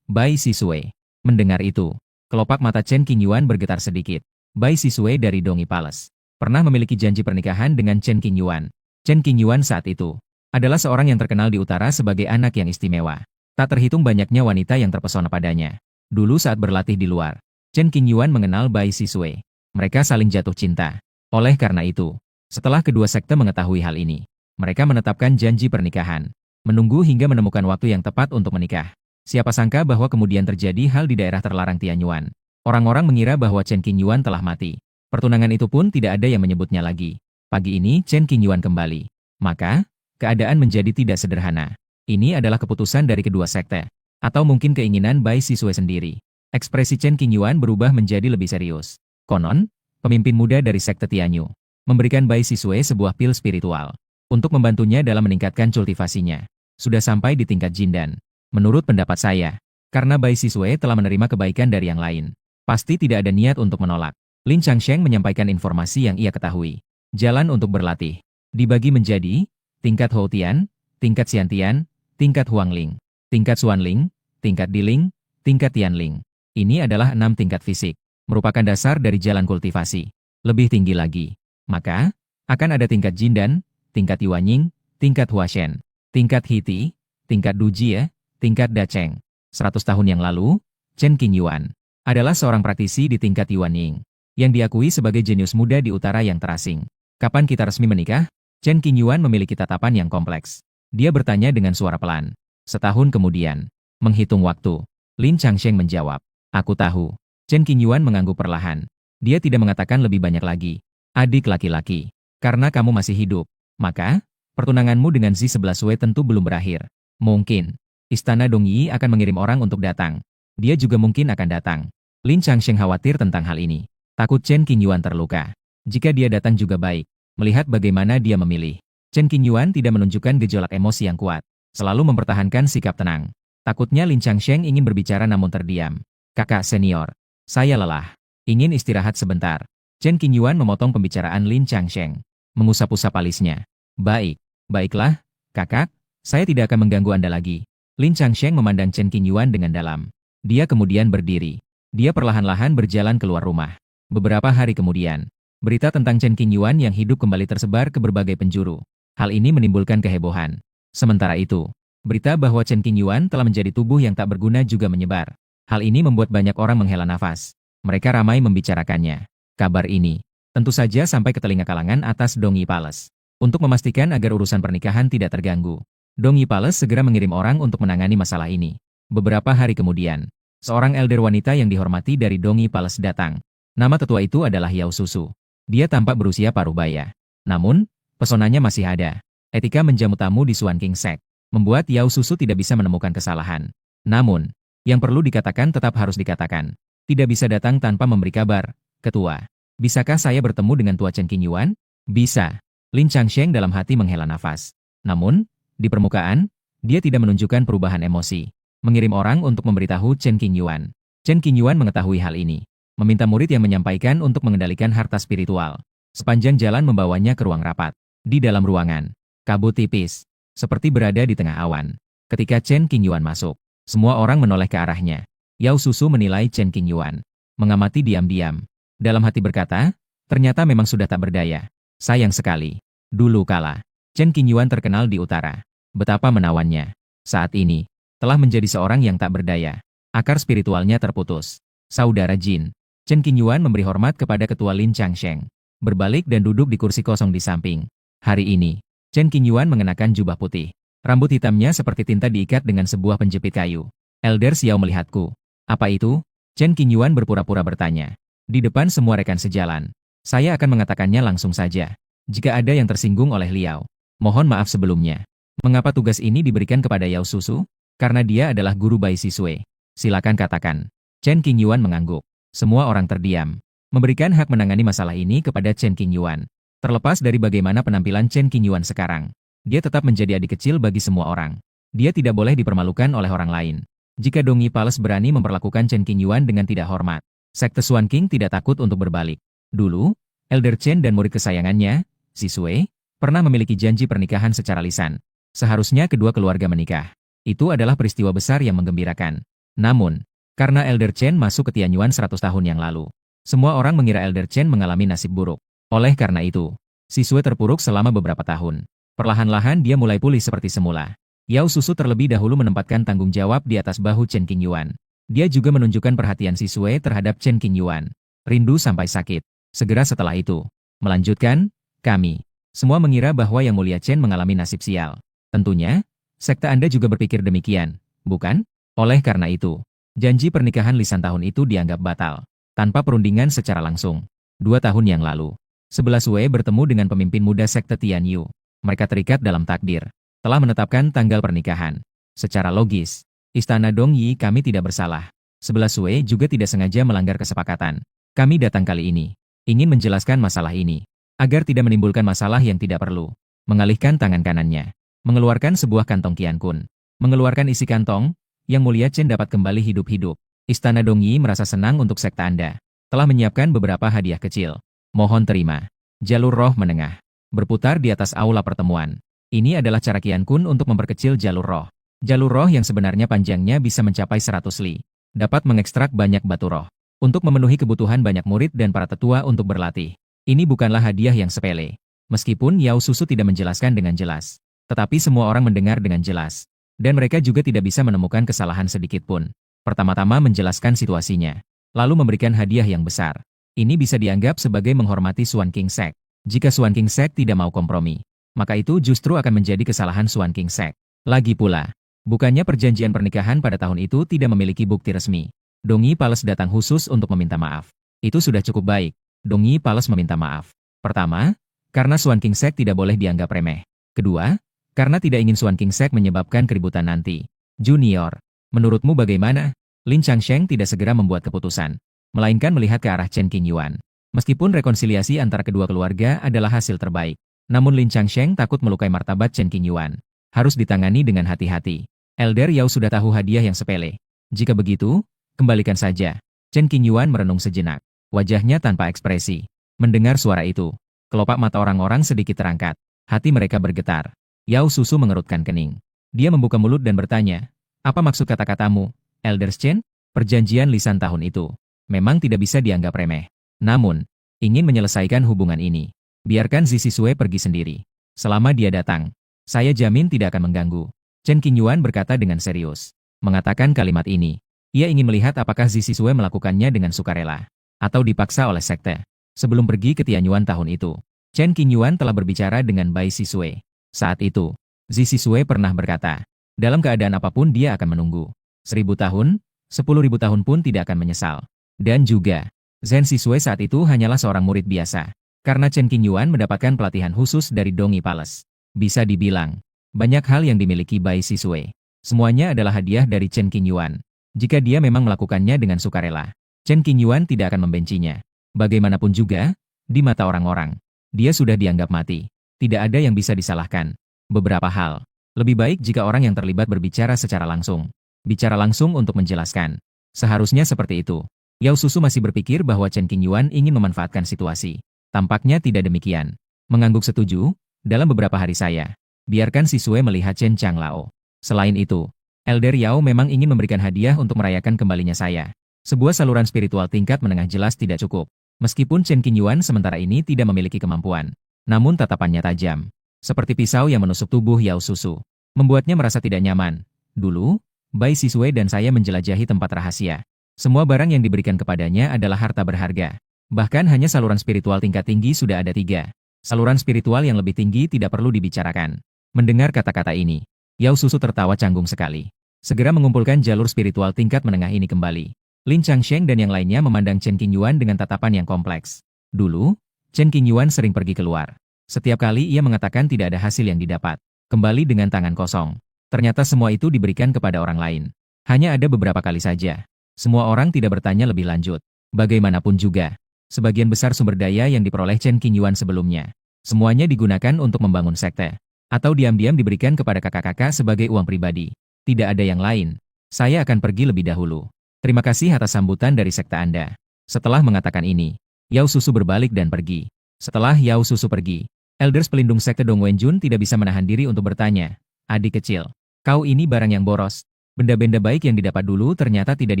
Bai Sisue. Mendengar itu, kelopak mata Chen Qingyuan bergetar sedikit. Bai Sisue dari Dongi Palace pernah memiliki janji pernikahan dengan Chen Qingyuan. Chen Qingyuan saat itu adalah seorang yang terkenal di utara sebagai anak yang istimewa. Tak terhitung banyaknya wanita yang terpesona padanya. Dulu saat berlatih di luar, Chen Qingyuan mengenal Bai Sisue. Mereka saling jatuh cinta. Oleh karena itu, setelah kedua sekte mengetahui hal ini, mereka menetapkan janji pernikahan. Menunggu hingga menemukan waktu yang tepat untuk menikah. Siapa sangka bahwa kemudian terjadi hal di daerah terlarang Tianyuan. Orang-orang mengira bahwa Chen Qingyuan telah mati. Pertunangan itu pun tidak ada yang menyebutnya lagi. Pagi ini Chen Qingyuan kembali. Maka, keadaan menjadi tidak sederhana. Ini adalah keputusan dari kedua sekte. Atau mungkin keinginan Bai Sisue sendiri. Ekspresi Chen Qingyuan berubah menjadi lebih serius. Konon, pemimpin muda dari sekte Tianyu memberikan Bai Sisue sebuah pil spiritual untuk membantunya dalam meningkatkan cultivasinya. Sudah sampai di tingkat Jindan. Menurut pendapat saya, karena Bai Sisue telah menerima kebaikan dari yang lain, pasti tidak ada niat untuk menolak. Lin Changsheng menyampaikan informasi yang ia ketahui. Jalan untuk berlatih dibagi menjadi tingkat Houtian, tingkat Xiantian, tingkat Huangling, tingkat Xuanling, tingkat Diling, tingkat Tianling. Ini adalah 6 tingkat fisik, merupakan dasar dari jalan kultivasi. Lebih tinggi lagi, maka akan ada tingkat Jindan, tingkat Yuanying, tingkat Huashen, tingkat Hiti, tingkat Dujie, tingkat Dacheng. 100 tahun yang lalu, Chen Qingyuan adalah seorang praktisi di tingkat Yuanying yang diakui sebagai jenius muda di utara yang terasing. Kapan kita resmi menikah? Chen Qingyuan memiliki tatapan yang kompleks. Dia bertanya dengan suara pelan. Setahun kemudian, menghitung waktu, Lin Changsheng menjawab, aku tahu. Chen Qingyuan mengangguk perlahan. Dia tidak mengatakan lebih banyak lagi. Adik laki-laki, karena kamu masih hidup, maka pertunanganmu dengan Zi-11 Wei tentu belum berakhir. Mungkin, Istana Dongyi akan mengirim orang untuk datang. Dia juga mungkin akan datang. Lin Changsheng khawatir tentang hal ini. Takut Chen Qingyuan terluka. Jika dia datang juga baik. Melihat bagaimana dia memilih. Chen Qingyuan tidak menunjukkan gejolak emosi yang kuat. Selalu mempertahankan sikap tenang. Takutnya Lin Changsheng ingin berbicara namun terdiam. Kakak senior, saya lelah. Ingin istirahat sebentar. Chen Qingyuan memotong pembicaraan Lin Changsheng. Mengusap-usap alisnya. Baiklah, kakak. Saya tidak akan mengganggu Anda lagi. Lin Changsheng memandang Chen Qingyuan dengan dalam. Dia kemudian berdiri. Dia perlahan-lahan berjalan keluar rumah. Beberapa hari kemudian, berita tentang Chen Qingyuan yang hidup kembali tersebar ke berbagai penjuru. Hal ini menimbulkan kehebohan. Sementara itu, berita bahwa Chen Qingyuan telah menjadi tubuh yang tak berguna juga menyebar. Hal ini membuat banyak orang menghela nafas. Mereka ramai membicarakannya. Kabar ini tentu saja sampai ke telinga kalangan atas Dongi Palace. Untuk memastikan agar urusan pernikahan tidak terganggu, Dongi Palace segera mengirim orang untuk menangani masalah ini. Beberapa hari kemudian, seorang elder wanita yang dihormati dari Dongi Palace datang. Nama tetua itu adalah Yao Susu. Dia tampak berusia paruh baya. Namun, pesonanya masih ada. Etika menjamu tamu di Suan King Sek membuat Yao Susu tidak bisa menemukan kesalahan. Namun, yang perlu dikatakan tetap harus dikatakan. Tidak bisa datang tanpa memberi kabar. Ketua, bisakah saya bertemu dengan Tua Chen Qingyuan? Bisa. Lin Changsheng dalam hati menghela nafas. Namun, di permukaan, dia tidak menunjukkan perubahan emosi. Mengirim orang untuk memberitahu Chen Qingyuan. Chen Qingyuan mengetahui hal ini. Meminta murid yang menyampaikan untuk mengendalikan harta spiritual. Sepanjang jalan membawanya ke ruang rapat. Di dalam ruangan, kabut tipis, seperti berada di tengah awan. Ketika Chen Qingyuan masuk, semua orang menoleh ke arahnya. Yao Susu menilai Chen Qingyuan. Mengamati diam-diam. Dalam hati berkata, ternyata memang sudah tak berdaya. Sayang sekali. Dulu kala, Chen Qingyuan terkenal di utara. Betapa menawannya. Saat ini, telah menjadi seorang yang tak berdaya. Akar spiritualnya terputus. Saudara Jin, Chen Qingyuan memberi hormat kepada ketua Lin Changsheng. Berbalik dan duduk di kursi kosong di samping. Hari ini, Chen Qingyuan mengenakan jubah putih. Rambut hitamnya seperti tinta diikat dengan sebuah penjepit kayu. Elder Xiao melihatku. Apa itu? Chen Qingyuan berpura-pura bertanya. Di depan semua rekan sejalan. Saya akan mengatakannya langsung saja. Jika ada yang tersinggung oleh Liao, mohon maaf sebelumnya. Mengapa tugas ini diberikan kepada Yao Susu? Karena dia adalah guru Bai Sisue. Silakan katakan. Chen Qingyuan mengangguk. Semua orang terdiam. Memberikan hak menangani masalah ini kepada Chen Qingyuan. Terlepas dari bagaimana penampilan Chen Qingyuan sekarang, dia tetap menjadi adik kecil bagi semua orang. Dia tidak boleh dipermalukan oleh orang lain. Jika Dongyi Palace berani memperlakukan Chen Qingyuan dengan tidak hormat, sekte Xuan King tidak takut untuk berbalik. Dulu, Elder Chen dan murid kesayangannya, Sisue, pernah memiliki janji pernikahan secara lisan. Seharusnya kedua keluarga menikah. Itu adalah peristiwa besar yang menggembirakan. Namun, karena Elder Chen masuk ke Tianyuan 100 tahun yang lalu, semua orang mengira Elder Chen mengalami nasib buruk. Oleh karena itu, Sisue terpuruk selama beberapa tahun. Perlahan-lahan dia mulai pulih seperti semula. Yao Susu terlebih dahulu menempatkan tanggung jawab di atas bahu Chen Qingyuan. Dia juga menunjukkan perhatian Sisue terhadap Chen Qingyuan. Rindu sampai sakit. Segera setelah itu, melanjutkan, kami semua mengira bahwa Yang Mulia Chen mengalami nasib sial. Tentunya, sekte Anda juga berpikir demikian, bukan? Oleh karena itu, janji pernikahan lisan tahun itu dianggap batal, tanpa perundingan secara langsung. 2 tahun yang lalu, 11 Wei bertemu dengan pemimpin muda sekte Tianyu. Mereka terikat dalam takdir, telah menetapkan tanggal pernikahan. Secara logis, Istana Dongyi kami tidak bersalah. 11 Wei juga tidak sengaja melanggar kesepakatan. Kami datang kali ini, ingin menjelaskan masalah ini, agar tidak menimbulkan masalah yang tidak perlu. Mengalihkan tangan kanannya, mengeluarkan sebuah kantong Qiankun. Mengeluarkan isi kantong, Yang Mulia Chen dapat kembali hidup-hidup. Istana Dongyi merasa senang untuk sekte Anda. Telah menyiapkan beberapa hadiah kecil. Mohon terima. Jalur roh menengah. Berputar di atas aula pertemuan. Ini adalah cara Qiankun untuk memperkecil jalur roh. Jalur roh yang sebenarnya panjangnya bisa mencapai 100 li. Dapat mengekstrak banyak batu roh. Untuk memenuhi kebutuhan banyak murid dan para tetua untuk berlatih. Ini bukanlah hadiah yang sepele. Meskipun Yao Susu tidak menjelaskan dengan jelas. Tetapi semua orang mendengar dengan jelas. Dan mereka juga tidak bisa menemukan kesalahan sedikit pun. Pertama-tama menjelaskan situasinya. Lalu memberikan hadiah yang besar. Ini bisa dianggap sebagai menghormati Xuan King Sect. Jika Xuan King Sect tidak mau kompromi, maka itu justru akan menjadi kesalahan Xuan King Sect. Lagi pula, bukannya perjanjian pernikahan pada tahun itu tidak memiliki bukti resmi. Dongyi Palace datang khusus untuk meminta maaf. Itu sudah cukup baik. Dongyi Palace meminta maaf. Pertama, karena Xuan King Sect tidak boleh dianggap remeh. Kedua, karena tidak ingin Xuan King Sect menyebabkan keributan nanti. Junior, menurutmu bagaimana? Lin Changsheng tidak segera membuat keputusan, melainkan melihat ke arah Chen Qingyuan. Meskipun rekonsiliasi antara kedua keluarga adalah hasil terbaik, namun Lin Changsheng takut melukai martabat Chen Qingyuan. Harus ditangani dengan hati-hati. Elder Yao sudah tahu hadiah yang sepele. Jika begitu, kembalikan saja. Chen Qingyuan merenung sejenak, wajahnya tanpa ekspresi. Mendengar suara itu, kelopak mata orang-orang sedikit terangkat. Hati mereka bergetar. Yao Susu mengerutkan kening. Dia membuka mulut dan bertanya, apa maksud kata-katamu, Elder Chen? Perjanjian lisan tahun itu memang tidak bisa dianggap remeh. Namun, ingin menyelesaikan hubungan ini, biarkan Zizi Sue pergi sendiri. Selama dia datang, saya jamin tidak akan mengganggu. Chen Qingyuan berkata dengan serius. Mengatakan kalimat ini, ia ingin melihat apakah Zizi Sue melakukannya dengan sukarela, atau dipaksa oleh sekte. Sebelum pergi ke Tianyuan tahun itu, Chen Qingyuan telah berbicara dengan Bai Sisue. Saat itu, Zizi Sue pernah berkata, dalam keadaan apapun dia akan menunggu. 1000 tahun, 10.000 tahun pun tidak akan menyesal. Dan juga, Zhen Sisue saat itu hanyalah seorang murid biasa. Karena Chen Qingyuan mendapatkan pelatihan khusus dari Dongyi Palace. Bisa dibilang, banyak hal yang dimiliki Bai Sisue. Semuanya adalah hadiah dari Chen Qingyuan. Jika dia memang melakukannya dengan sukarela, Chen Qingyuan tidak akan membencinya. Bagaimanapun juga, di mata orang-orang, dia sudah dianggap mati. Tidak ada yang bisa disalahkan. Beberapa hal, lebih baik jika orang yang terlibat berbicara secara langsung. Bicara langsung untuk menjelaskan. Seharusnya seperti itu. Yao Susu masih berpikir bahwa Chen Qingyuan ingin memanfaatkan situasi. Tampaknya tidak demikian. Mengangguk setuju, dalam beberapa hari saya, biarkan Sisue melihat Chen Changlao. Selain itu, Elder Yao memang ingin memberikan hadiah untuk merayakan kembalinya saya. Sebuah saluran spiritual tingkat menengah jelas tidak cukup. Meskipun Chen Qingyuan sementara ini tidak memiliki kemampuan, namun tatapannya tajam. seperti pisau yang menusuk tubuh Yao Susu. Membuatnya merasa tidak nyaman. Dulu, Bai Sisue dan saya menjelajahi tempat rahasia. Semua barang yang diberikan kepadanya adalah harta berharga. Bahkan hanya saluran spiritual tingkat tinggi sudah ada 3. Saluran spiritual yang lebih tinggi tidak perlu dibicarakan. Mendengar kata-kata ini, Yao Susu tertawa canggung sekali. Segera mengumpulkan jalur spiritual tingkat menengah ini kembali. Lin Changsheng dan yang lainnya memandang Chen Qingyuan dengan tatapan yang kompleks. Dulu, Chen Qingyuan sering pergi keluar. Setiap kali ia mengatakan tidak ada hasil yang didapat. Kembali dengan tangan kosong. Ternyata semua itu diberikan kepada orang lain. Hanya ada beberapa kali saja. Semua orang tidak bertanya lebih lanjut. Bagaimanapun juga, sebagian besar sumber daya yang diperoleh Chen Qingyuan sebelumnya, semuanya digunakan untuk membangun sekte. Atau diam-diam diberikan kepada kakak-kakak sebagai uang pribadi. Tidak ada yang lain. Saya akan pergi lebih dahulu. Terima kasih atas sambutan dari sekte Anda. Setelah mengatakan ini, Yao Susu berbalik dan pergi. Setelah Yao Susu pergi, Elders pelindung sekte Dong Wenjun tidak bisa menahan diri untuk bertanya, "Adik kecil, kau ini barang yang boros. Benda-benda baik yang didapat dulu ternyata tidak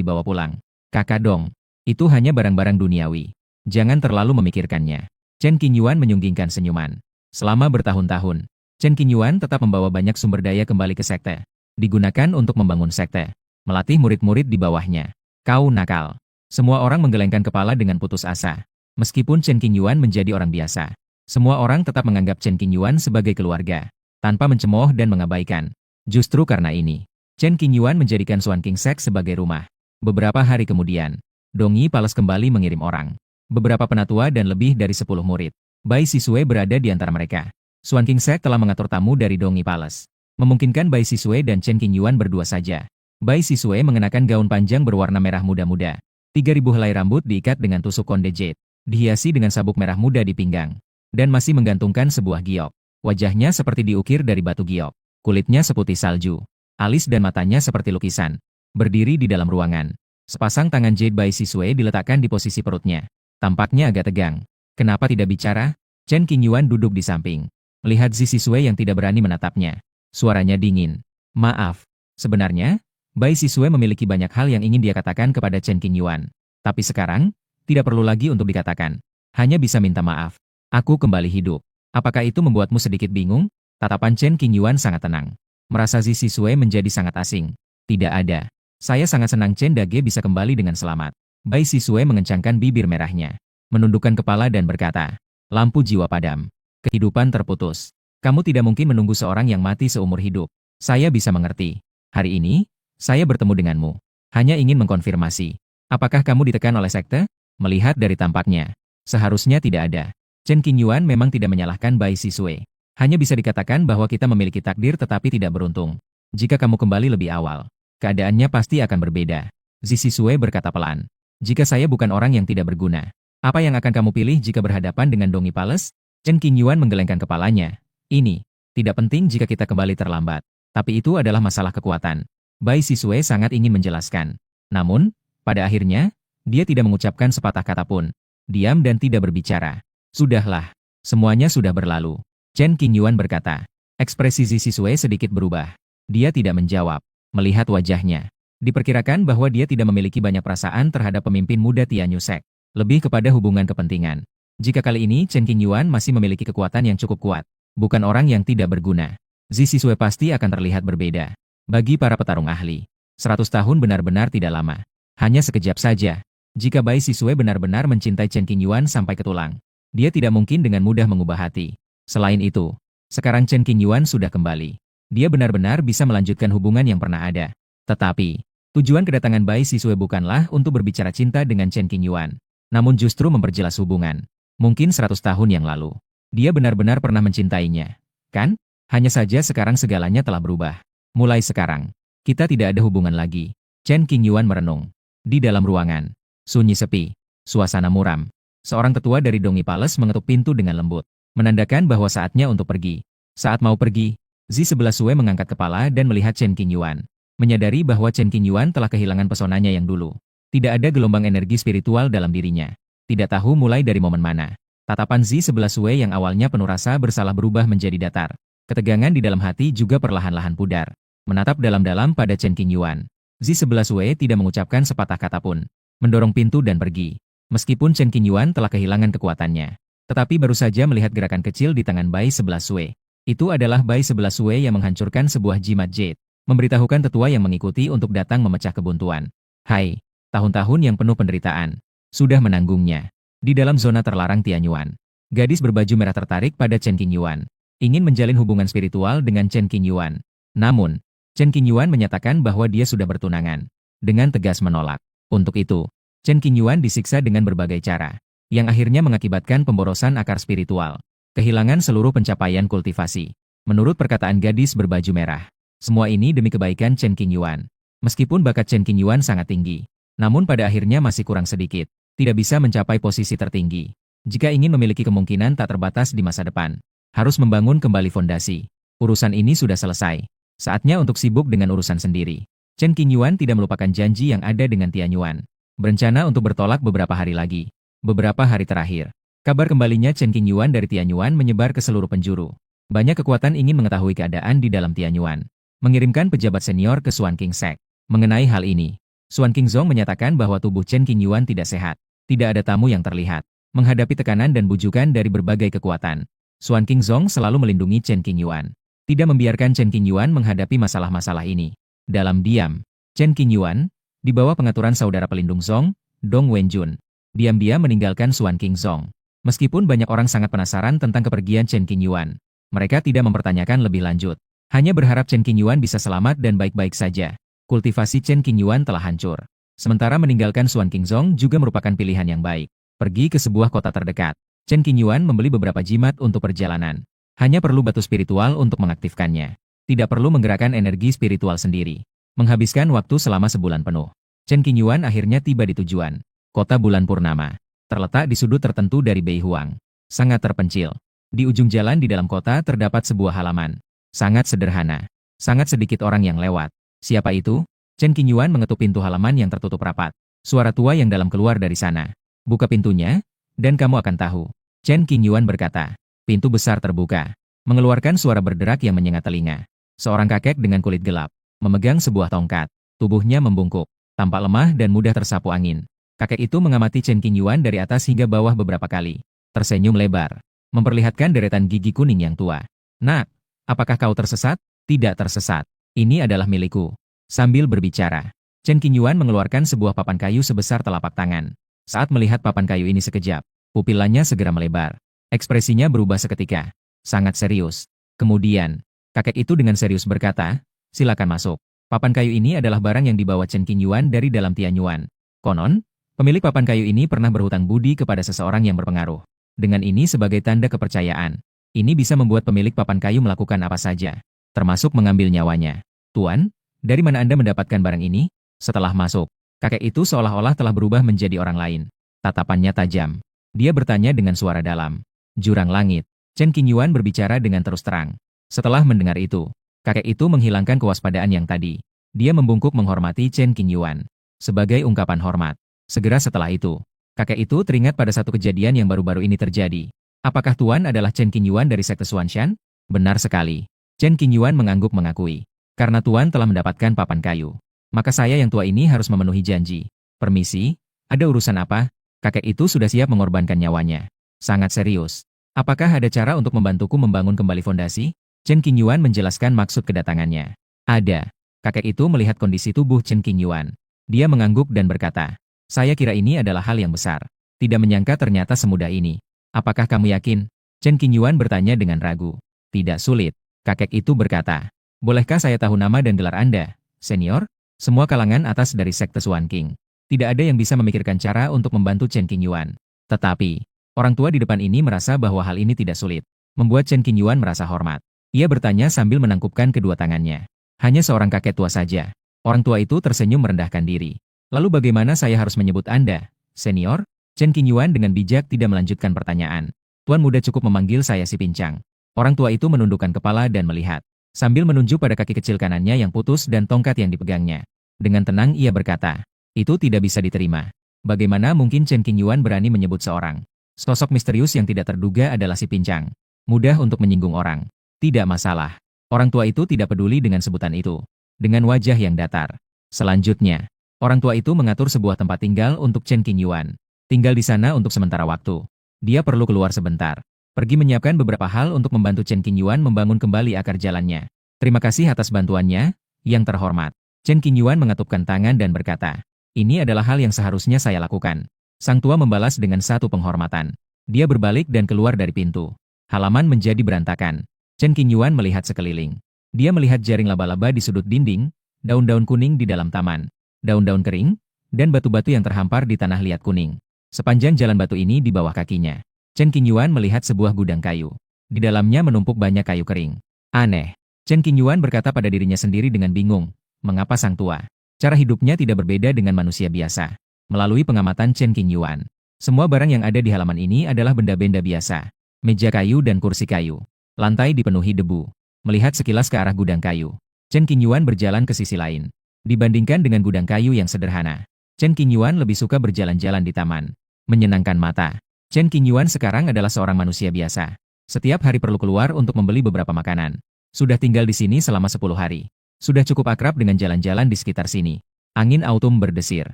dibawa pulang." "Kakak Dong, itu hanya barang-barang duniawi. Jangan terlalu memikirkannya." Chen Qingyuan menyunggingkan senyuman. Selama bertahun-tahun, Chen Qingyuan tetap membawa banyak sumber daya kembali ke sekte. Digunakan untuk membangun sekte. Melatih murid-murid di bawahnya. Kau nakal. Semua orang menggelengkan kepala dengan putus asa. Meskipun Chen Qingyuan menjadi orang biasa, semua orang tetap menganggap Chen Qingyuan sebagai keluarga, tanpa mencemooh dan mengabaikan. Justru karena ini, Chen Qingyuan menjadikan Xuan King Sek sebagai rumah. Beberapa hari kemudian, Dong Yi Palace kembali mengirim orang. Beberapa penatua dan lebih dari 10 murid. Bai Sisue berada di antara mereka. Xuan King Sek telah mengatur tamu dari Dong Yi Palace, memungkinkan Bai Sisue dan Chen Qingyuan berdua saja. Bai Sisue mengenakan gaun panjang berwarna merah muda-muda. 3.000 helai rambut diikat dengan tusuk konde jade, dihiasi dengan sabuk merah muda di pinggang, dan masih menggantungkan sebuah giok. Wajahnya seperti diukir dari batu giok. Kulitnya seputih salju. Alis dan matanya seperti lukisan. Berdiri di dalam ruangan. Sepasang tangan jade Bai Sisue diletakkan di posisi perutnya. Tampaknya agak tegang. Kenapa tidak bicara? Chen Qingyuan duduk di samping. Melihat Zi Sisue yang tidak berani menatapnya. Suaranya dingin. "Maaf. Sebenarnya, Bai Sisue memiliki banyak hal yang ingin dia katakan kepada Chen Qingyuan. Tapi sekarang, tidak perlu lagi untuk dikatakan. Hanya bisa minta maaf. Aku kembali hidup. Apakah itu membuatmu sedikit bingung?" Tatapan Chen Qingyuan sangat tenang. Merasa Zi Sisue menjadi sangat asing. "Tidak ada. Saya sangat senang Chen Dage bisa kembali dengan selamat." Bai Sisue mengencangkan bibir merahnya. Menundukkan kepala dan berkata, "Lampu jiwa padam. Kehidupan terputus. Kamu tidak mungkin menunggu seorang yang mati seumur hidup. Saya bisa mengerti. Hari ini, saya bertemu denganmu. Hanya ingin mengkonfirmasi. Apakah kamu ditekan oleh sekte?" Melihat dari tampaknya, seharusnya tidak ada. Chen Qingyuan memang tidak menyalahkan Bai Sisue. Hanya bisa dikatakan bahwa kita memiliki takdir tetapi tidak beruntung. Jika kamu kembali lebih awal, keadaannya pasti akan berbeda. Zi Sisue berkata pelan. "Jika saya bukan orang yang tidak berguna, apa yang akan kamu pilih jika berhadapan dengan Dong Yi Palace?" Chen Qingyuan menggelengkan kepalanya. "Ini tidak penting jika kita kembali terlambat. Tapi itu adalah masalah kekuatan." Bai Sisue sangat ingin menjelaskan. Namun, pada akhirnya, dia tidak mengucapkan sepatah kata pun. Diam dan tidak berbicara. "Sudahlah. Semuanya sudah berlalu." Chen Qingyuan berkata. Ekspresi Zi Sisue sedikit berubah. Dia tidak menjawab. Melihat wajahnya, diperkirakan bahwa dia tidak memiliki banyak perasaan terhadap pemimpin muda Tianyu Sek. Lebih kepada hubungan kepentingan. Jika kali ini Chen Qingyuan masih memiliki kekuatan yang cukup kuat, bukan orang yang tidak berguna, Zi Sisue pasti akan terlihat berbeda. Bagi para petarung ahli, 100 tahun benar-benar tidak lama. Hanya sekejap saja. Jika Bai Sisue benar-benar mencintai Chen Qingyuan sampai ke tulang, dia tidak mungkin dengan mudah mengubah hati. Selain itu, sekarang Chen Qingyuan sudah kembali. Dia benar-benar bisa melanjutkan hubungan yang pernah ada. Tetapi, tujuan kedatangan Bai Sisue bukanlah untuk berbicara cinta dengan Chen Qingyuan, namun justru memperjelas hubungan. Mungkin 100 tahun yang lalu, dia benar-benar pernah mencintainya. Kan? Hanya saja sekarang segalanya telah berubah. Mulai sekarang, kita tidak ada hubungan lagi. Chen Qingyuan merenung. Di dalam ruangan, sunyi sepi, suasana muram. Seorang tetua dari Dong Yi Palace mengetuk pintu dengan lembut, menandakan bahwa saatnya untuk pergi. Saat mau pergi, Zi sebelah Sue mengangkat kepala dan melihat Chen Qingyuan. Menyadari bahwa Chen Qingyuan telah kehilangan pesonanya yang dulu. Tidak ada gelombang energi spiritual dalam dirinya. Tidak tahu mulai dari momen mana. Tatapan Zi sebelah Sue yang awalnya penuh rasa bersalah berubah menjadi datar. Ketegangan di dalam hati juga perlahan-lahan pudar. Menatap dalam-dalam pada Chen Qingyuan. Zi sebelah Sue tidak mengucapkan sepatah kata pun. Mendorong pintu dan pergi. Meskipun Chen Qingyuan telah kehilangan kekuatannya, tetapi baru saja melihat gerakan kecil di tangan Bai sebelah Sue. Itu adalah Bai 11 Sue yang menghancurkan sebuah jimat jade, memberitahukan tetua yang mengikuti untuk datang memecah kebuntuan. Hai, tahun-tahun yang penuh penderitaan, sudah menanggungnya. Di dalam zona terlarang Tianyuan, gadis berbaju merah tertarik pada Chen Qingyuan, ingin menjalin hubungan spiritual dengan Chen Qingyuan. Namun, Chen Qingyuan menyatakan bahwa dia sudah bertunangan, dengan tegas menolak. Untuk itu, Chen Qingyuan disiksa dengan berbagai cara, yang akhirnya mengakibatkan pemborosan akar spiritual, kehilangan seluruh pencapaian kultivasi. Menurut perkataan gadis berbaju merah, semua ini demi kebaikan Chen Qingyuan. Meskipun bakat Chen Qingyuan sangat tinggi, namun pada akhirnya masih kurang sedikit, tidak bisa mencapai posisi tertinggi. Jika ingin memiliki kemungkinan tak terbatas di masa depan, harus membangun kembali fondasi. Urusan ini sudah selesai. Saatnya untuk sibuk dengan urusan sendiri. Chen Qingyuan tidak melupakan janji yang ada dengan Tianyuan. Berencana untuk bertolak beberapa hari lagi. Beberapa hari terakhir, kabar kembalinya Chen Qingyuan dari Tianyuan menyebar ke seluruh penjuru. Banyak kekuatan ingin mengetahui keadaan di dalam Tianyuan. Mengirimkan pejabat senior ke Xuan King Sek. Mengenai hal ini, Xuan Qingzong menyatakan bahwa tubuh Chen Qingyuan tidak sehat. Tidak ada tamu yang terlihat. Menghadapi tekanan dan bujukan dari berbagai kekuatan, Xuan Qingzong selalu melindungi Chen Qingyuan. Tidak membiarkan Chen Qingyuan menghadapi masalah-masalah ini. Dalam diam, Chen Qingyuan, di bawah pengaturan saudara pelindung Zong, Dong Wenjun, diam-diam meninggalkan Xuan Qingzong. Meskipun banyak orang sangat penasaran tentang kepergian Chen Qingyuan, mereka tidak mempertanyakan lebih lanjut. Hanya berharap Chen Qingyuan bisa selamat dan baik-baik saja. Kultivasi Chen Qingyuan telah hancur. Sementara meninggalkan Xuan Qingzong juga merupakan pilihan yang baik. Pergi ke sebuah kota terdekat. Chen Qingyuan membeli beberapa jimat untuk perjalanan. Hanya perlu batu spiritual untuk mengaktifkannya. Tidak perlu menggerakkan energi spiritual sendiri. Menghabiskan waktu selama sebulan penuh. Chen Qingyuan akhirnya tiba di tujuan. Kota Bulan Purnama. Terletak di sudut tertentu dari Beihuang. Sangat terpencil. Di ujung jalan di dalam kota terdapat sebuah halaman. Sangat sederhana. Sangat sedikit orang yang lewat. Siapa itu? Chen Qingyuan mengetuk pintu halaman yang tertutup rapat. Suara tua yang dalam keluar dari sana. Buka pintunya, dan kamu akan tahu. Chen Qingyuan berkata. Pintu besar terbuka, mengeluarkan suara berderak yang menyengat telinga. Seorang kakek dengan kulit gelap, memegang sebuah tongkat. Tubuhnya membungkuk, tampak lemah dan mudah tersapu angin. Kakek itu mengamati Chen Qingyuan dari atas hingga bawah beberapa kali. Tersenyum lebar, memperlihatkan deretan gigi kuning yang tua. Nak, apakah kau tersesat? Tidak tersesat. Ini adalah milikku. Sambil berbicara, Chen Qingyuan mengeluarkan sebuah papan kayu sebesar telapak tangan. Saat melihat papan kayu ini sekejap, pupilanya segera melebar. Ekspresinya berubah seketika. Sangat serius. Kemudian, kakek itu dengan serius berkata, silakan masuk. Papan kayu ini adalah barang yang dibawa Chen Qingyuan dari dalam Tianyuan. Konon, pemilik papan kayu ini pernah berhutang budi kepada seseorang yang berpengaruh. Dengan ini sebagai tanda kepercayaan, ini bisa membuat pemilik papan kayu melakukan apa saja, termasuk mengambil nyawanya. Tuan, dari mana Anda mendapatkan barang ini? Setelah masuk, kakek itu seolah-olah telah berubah menjadi orang lain. Tatapannya tajam. Dia bertanya dengan suara dalam. Jurang langit. Chen Qingyuan berbicara dengan terus terang. Setelah mendengar itu, kakek itu menghilangkan kewaspadaan yang tadi. Dia membungkuk menghormati Chen Qingyuan. Sebagai ungkapan hormat. Segera setelah itu, kakek itu teringat pada satu kejadian yang baru-baru ini terjadi. Apakah Tuan adalah Chen Qingyuan dari sekte Xuanshan? Benar sekali. Chen Qingyuan mengangguk mengakui. Karena Tuan telah mendapatkan papan kayu, maka saya yang tua ini harus memenuhi janji. Permisi, ada urusan apa? Kakek itu sudah siap mengorbankan nyawanya. Sangat serius. Apakah ada cara untuk membantuku membangun kembali fondasi? Chen Qingyuan menjelaskan maksud kedatangannya. Ada. Kakek itu melihat kondisi tubuh Chen Qingyuan. Dia mengangguk dan berkata, saya kira ini adalah hal yang besar. Tidak menyangka ternyata semudah ini. Apakah kamu yakin? Chen Qingyuan bertanya dengan ragu. Tidak sulit. Kakek itu berkata, bolehkah saya tahu nama dan gelar Anda, senior? Semua kalangan atas dari sekte Xuan King. Tidak ada yang bisa memikirkan cara untuk membantu Chen Qingyuan. Tetapi, orang tua di depan ini merasa bahwa hal ini tidak sulit. Membuat Chen Qingyuan merasa hormat. Ia bertanya sambil menangkupkan kedua tangannya. Hanya seorang kakek tua saja. Orang tua itu tersenyum merendahkan diri. Lalu bagaimana saya harus menyebut Anda, senior? Chen Qingyuan dengan bijak tidak melanjutkan pertanyaan. Tuan muda cukup memanggil saya si pincang. Orang tua itu menundukkan kepala dan melihat. Sambil menunjuk pada kaki kecil kanannya yang putus dan tongkat yang dipegangnya. Dengan tenang ia berkata, itu tidak bisa diterima. Bagaimana mungkin Chen Qingyuan berani menyebut seorang sosok misterius yang tidak terduga adalah si pincang? Mudah untuk menyinggung orang. Tidak masalah. Orang tua itu tidak peduli dengan sebutan itu. Dengan wajah yang datar. Selanjutnya, orang tua itu mengatur sebuah tempat tinggal untuk Chen Qingyuan. Tinggal di sana untuk sementara waktu. Dia perlu keluar sebentar. Pergi menyiapkan beberapa hal untuk membantu Chen Qingyuan membangun kembali akar jalannya. Terima kasih atas bantuannya, yang terhormat. Chen Qingyuan mengatupkan tangan dan berkata, ini adalah hal yang seharusnya saya lakukan. Sang tua membalas dengan satu penghormatan. Dia berbalik dan keluar dari pintu. Halaman menjadi berantakan. Chen Qingyuan melihat sekeliling. Dia melihat jaring laba-laba di sudut dinding, daun-daun kuning di dalam taman, daun-daun kering, dan batu-batu yang terhampar di tanah liat kuning. Sepanjang jalan batu ini di bawah kakinya. Chen Qingyuan melihat sebuah gudang kayu. Di dalamnya menumpuk banyak kayu kering. Aneh. Chen Qingyuan berkata pada dirinya sendiri dengan bingung, mengapa sang tua? Cara hidupnya tidak berbeda dengan manusia biasa. Melalui pengamatan Chen Qingyuan, semua barang yang ada di halaman ini adalah benda-benda biasa. Meja kayu dan kursi kayu. Lantai dipenuhi debu. Melihat sekilas ke arah gudang kayu, Chen Qingyuan berjalan ke sisi lain. Dibandingkan dengan gudang kayu yang sederhana, Chen Qingyuan lebih suka berjalan-jalan di taman. Menyenangkan mata. Chen Qingyuan sekarang adalah seorang manusia biasa. Setiap hari perlu keluar untuk membeli beberapa makanan. Sudah tinggal di sini selama 10 hari. Sudah cukup akrab dengan jalan-jalan di sekitar sini. Angin autum berdesir.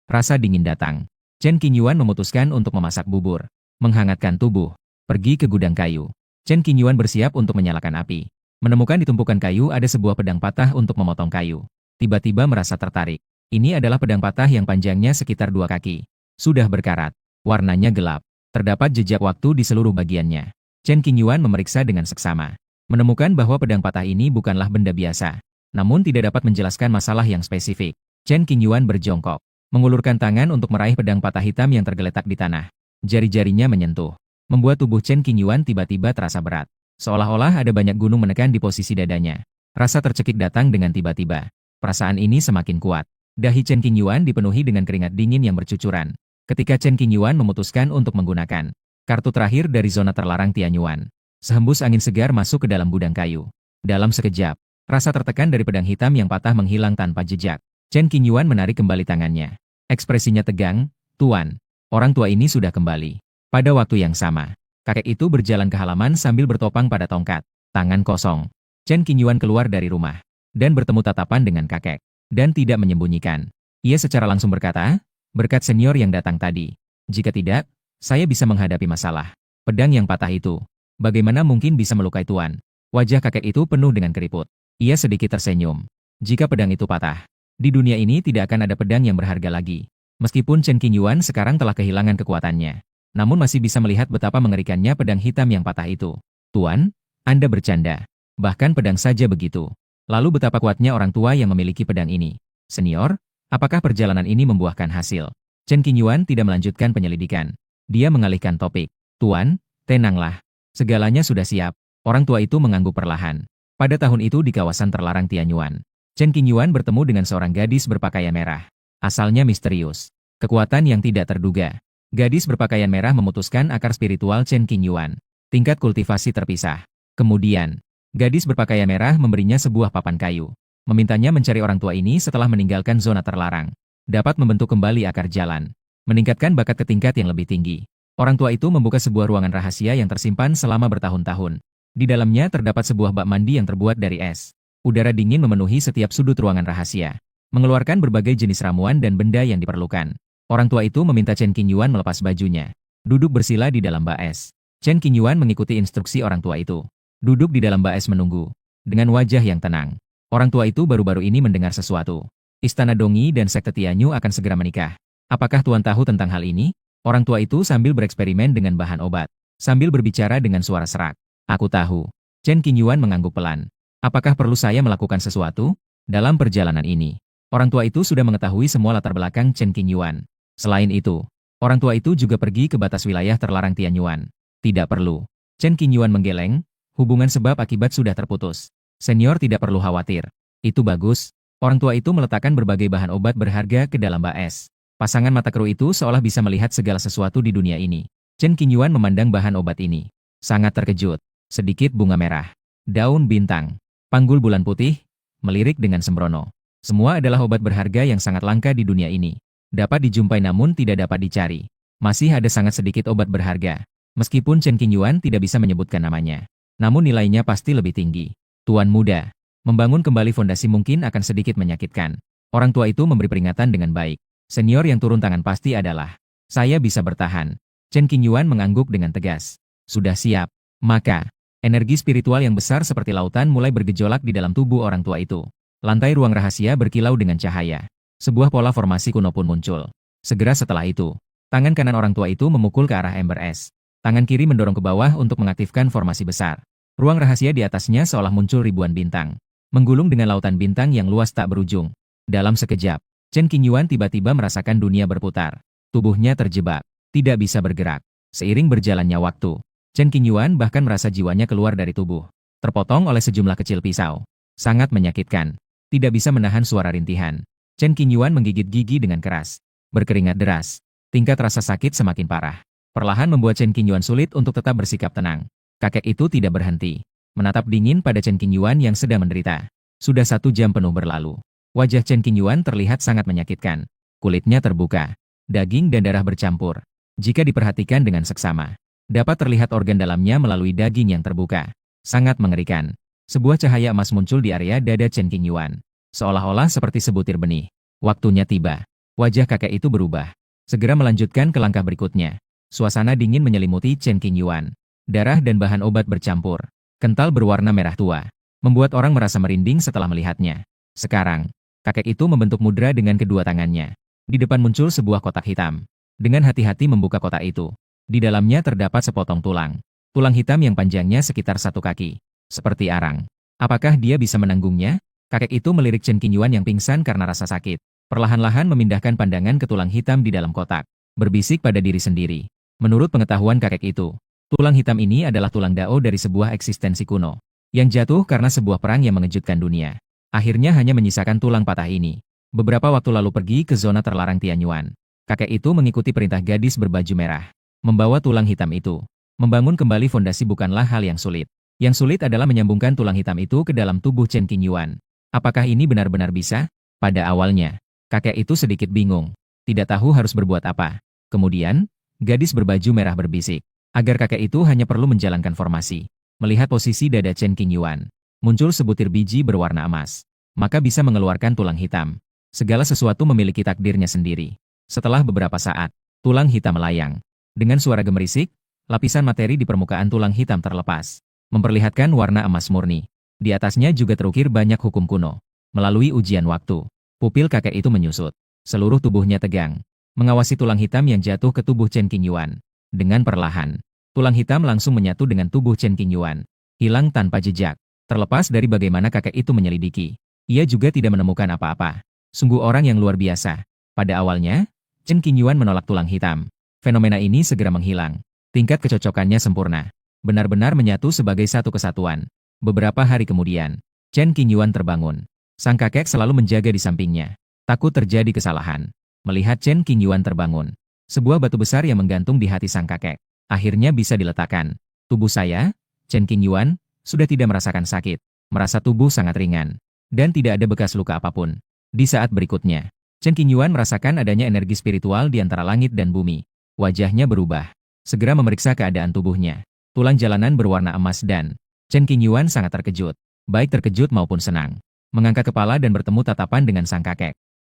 Rasa dingin datang. Chen Qingyuan memutuskan untuk memasak bubur. Menghangatkan tubuh. Pergi ke gudang kayu. Chen Qingyuan bersiap untuk menyalakan api. Menemukan di tumpukan kayu ada sebuah pedang patah untuk memotong kayu. Tiba-tiba merasa tertarik. Ini adalah pedang patah yang panjangnya sekitar 2 kaki. Sudah berkarat. Warnanya gelap. Terdapat jejak waktu di seluruh bagiannya. Chen Qingyuan memeriksa dengan seksama. Menemukan bahwa pedang patah ini bukanlah benda biasa. Namun tidak dapat menjelaskan masalah yang spesifik. Chen Qingyuan berjongkok. Mengulurkan tangan untuk meraih pedang patah hitam yang tergeletak di tanah. Jari-jarinya menyentuh. Membuat tubuh Chen Qingyuan tiba-tiba terasa berat. Seolah-olah ada banyak gunung menekan di posisi dadanya. Rasa tercekik datang dengan tiba-tiba. Perasaan ini semakin kuat. Dahi Chen Qingyuan dipenuhi dengan keringat dingin yang bercucuran. Ketika Chen Qingyuan memutuskan untuk menggunakan kartu terakhir dari zona terlarang Tianyuan. Sehembus angin segar masuk ke dalam gudang kayu. Dalam sekejap, rasa tertekan dari pedang hitam yang patah menghilang tanpa jejak. Chen Qingyuan menarik kembali tangannya. Ekspresinya tegang, "Tuan, orang tua ini sudah kembali." Pada waktu yang sama, kakek itu berjalan ke halaman sambil bertopang pada tongkat. Tangan kosong. Chen Qingyuan keluar dari rumah dan bertemu tatapan dengan kakek. Dan tidak menyembunyikan. Ia secara langsung berkata, "Berkat senior yang datang tadi. Jika tidak, saya bisa menghadapi masalah. Pedang yang patah itu, bagaimana mungkin bisa melukai tuan?" Wajah kakek itu penuh dengan keriput. Ia sedikit tersenyum. Jika pedang itu patah, di dunia ini tidak akan ada pedang yang berharga lagi. Meskipun Chen Qingyuan sekarang telah kehilangan kekuatannya, namun masih bisa melihat betapa mengerikannya pedang hitam yang patah itu. "Tuan, Anda bercanda. Bahkan pedang saja begitu. Lalu betapa kuatnya orang tua yang memiliki pedang ini. Senior, apakah perjalanan ini membuahkan hasil?" Chen Qingyuan tidak melanjutkan penyelidikan. Dia mengalihkan topik. "Tuan, tenanglah. Segalanya sudah siap." Orang tua itu mengangguk perlahan. Pada tahun itu di kawasan terlarang Tianyuan, Chen Qingyuan bertemu dengan seorang gadis berpakaian merah. Asalnya misterius. Kekuatan yang tidak terduga. Gadis berpakaian merah memutuskan akar spiritual Chen Qingyuan. Tingkat kultivasi terpisah. Kemudian, gadis berpakaian merah memberinya sebuah papan kayu. Memintanya mencari orang tua ini setelah meninggalkan zona terlarang. Dapat membentuk kembali akar jalan. Meningkatkan bakat ke tingkat yang lebih tinggi. Orang tua itu membuka sebuah ruangan rahasia yang tersimpan selama bertahun-tahun. Di dalamnya terdapat sebuah bak mandi yang terbuat dari es. Udara dingin memenuhi setiap sudut ruangan rahasia. Mengeluarkan berbagai jenis ramuan dan benda yang diperlukan. Orang tua itu meminta Chen Qingyuan melepas bajunya. Duduk bersila di dalam bak es. Chen Qingyuan mengikuti instruksi orang tua itu. Duduk di dalam bak es menunggu. Dengan wajah yang tenang. Orang tua itu baru-baru ini mendengar sesuatu. Istana Dongi dan Sekte Tianyu akan segera menikah. Apakah tuan tahu tentang hal ini? Orang tua itu sambil bereksperimen dengan bahan obat. Sambil berbicara dengan suara serak. "Aku tahu." Chen Qingyuan mengangguk pelan. "Apakah perlu saya melakukan sesuatu?" Dalam perjalanan ini, orang tua itu sudah mengetahui semua latar belakang Chen Qingyuan. Selain itu, orang tua itu juga pergi ke batas wilayah terlarang Tianyuan. "Tidak perlu." Chen Qingyuan menggeleng. Hubungan sebab akibat sudah terputus. Senior tidak perlu khawatir. "Itu bagus." Orang tua itu meletakkan berbagai bahan obat berharga ke dalam bak es. Pasangan mata keruh itu seolah bisa melihat segala sesuatu di dunia ini. Chen Qingyuan memandang bahan obat ini. Sangat terkejut. Sedikit bunga merah. Daun bintang. Panggul bulan putih. Melirik dengan sembrono. Semua adalah obat berharga yang sangat langka di dunia ini. Dapat dijumpai namun tidak dapat dicari. Masih ada sangat sedikit obat berharga. Meskipun Chen Qingyuan tidak bisa menyebutkan namanya. Namun nilainya pasti lebih tinggi. "Tuan muda, membangun kembali fondasi mungkin akan sedikit menyakitkan." Orang tua itu memberi peringatan dengan baik. Senior yang turun tangan pasti adalah, "Saya bisa bertahan." Chen Qingyuan mengangguk dengan tegas. "Sudah siap." Maka, energi spiritual yang besar seperti lautan mulai bergejolak di dalam tubuh orang tua itu. Lantai ruang rahasia berkilau dengan cahaya. Sebuah pola formasi kuno pun muncul. Segera setelah itu, tangan kanan orang tua itu memukul ke arah ember es. Tangan kiri mendorong ke bawah untuk mengaktifkan formasi besar. Ruang rahasia di atasnya seolah muncul ribuan bintang. Menggulung dengan lautan bintang yang luas tak berujung. Dalam sekejap, Chen Qingyuan tiba-tiba merasakan dunia berputar. Tubuhnya terjebak, tidak bisa bergerak. Seiring berjalannya waktu, Chen Qingyuan bahkan merasa jiwanya keluar dari tubuh. Terpotong oleh sejumlah kecil pisau. Sangat menyakitkan. Tidak bisa menahan suara rintihan. Chen Qingyuan menggigit gigi dengan keras. Berkeringat deras. Tingkat rasa sakit semakin parah. Perlahan membuat Chen Qingyuan sulit untuk tetap bersikap tenang. Kakek itu tidak berhenti. Menatap dingin pada Chen Qingyuan yang sedang menderita. Sudah 1 jam penuh berlalu. Wajah Chen Qingyuan terlihat sangat menyakitkan. Kulitnya terbuka. Daging dan darah bercampur. Jika diperhatikan dengan seksama, dapat terlihat organ dalamnya melalui daging yang terbuka. Sangat mengerikan. Sebuah cahaya emas muncul di area dada Chen Qingyuan. Seolah-olah seperti sebutir benih. Waktunya tiba. Wajah kakek itu berubah. Segera melanjutkan ke langkah berikutnya. Suasana dingin menyelimuti Chen Qingyuan. Darah dan bahan obat bercampur. Kental berwarna merah tua. Membuat orang merasa merinding setelah melihatnya. Sekarang, kakek itu membentuk mudra dengan kedua tangannya. Di depan muncul sebuah kotak hitam. Dengan hati-hati membuka kotak itu. Di dalamnya terdapat sepotong tulang. Tulang hitam yang panjangnya sekitar 1 kaki. Seperti arang. Apakah dia bisa menanggungnya? Kakek itu melirik Chen Qingyuan yang pingsan karena rasa sakit. Perlahan-lahan memindahkan pandangan ke tulang hitam di dalam kotak. Berbisik pada diri sendiri. Menurut pengetahuan kakek itu, tulang hitam ini adalah tulang Dao dari sebuah eksistensi kuno. Yang jatuh karena sebuah perang yang mengejutkan dunia. Akhirnya hanya menyisakan tulang patah ini. Beberapa waktu lalu pergi ke zona terlarang Tianyuan. Kakek itu mengikuti perintah gadis berbaju merah. Membawa tulang hitam itu. Membangun kembali fondasi bukanlah hal yang sulit. Yang sulit adalah menyambungkan tulang hitam itu ke dalam tubuh Chen Qingyuan. Apakah ini benar-benar bisa? Pada awalnya, kakek itu sedikit bingung. Tidak tahu harus berbuat apa. Kemudian, gadis berbaju merah berbisik. Agar kakek itu hanya perlu menjalankan formasi. Melihat posisi dada Chen Qingyuan. Muncul sebutir biji berwarna emas. Maka bisa mengeluarkan tulang hitam. Segala sesuatu memiliki takdirnya sendiri. Setelah beberapa saat, tulang hitam melayang. Dengan suara gemerisik, lapisan materi di permukaan tulang hitam terlepas. Memperlihatkan warna emas murni. Di atasnya juga terukir banyak hukum kuno. Melalui ujian waktu, pupil kakek itu menyusut. Seluruh tubuhnya tegang. Mengawasi tulang hitam yang jatuh ke tubuh Chen Qingyuan. Dengan perlahan, tulang hitam langsung menyatu dengan tubuh Chen Qingyuan. Hilang tanpa jejak. Terlepas dari bagaimana kakek itu menyelidiki, ia juga tidak menemukan apa-apa. Sungguh orang yang luar biasa. Pada awalnya, Chen Qingyuan menolak tulang hitam. Fenomena ini segera menghilang. Tingkat kecocokannya sempurna. Benar-benar menyatu sebagai satu kesatuan. Beberapa hari kemudian, Chen Qingyuan terbangun. Sang kakek selalu menjaga di sampingnya. Takut terjadi kesalahan. Melihat Chen Qingyuan terbangun, sebuah batu besar yang menggantung di hati sang kakek. Akhirnya bisa diletakkan. Tubuh saya, Chen Qingyuan, sudah tidak merasakan sakit. Merasa tubuh sangat ringan. Dan tidak ada bekas luka apapun. Di saat berikutnya, Chen Qingyuan merasakan adanya energi spiritual di antara langit dan bumi. Wajahnya berubah. Segera memeriksa keadaan tubuhnya. Tulang jalanan berwarna emas dan Chen Qingyuan sangat terkejut. Baik terkejut maupun senang. Mengangkat kepala dan bertemu tatapan dengan sang kakek.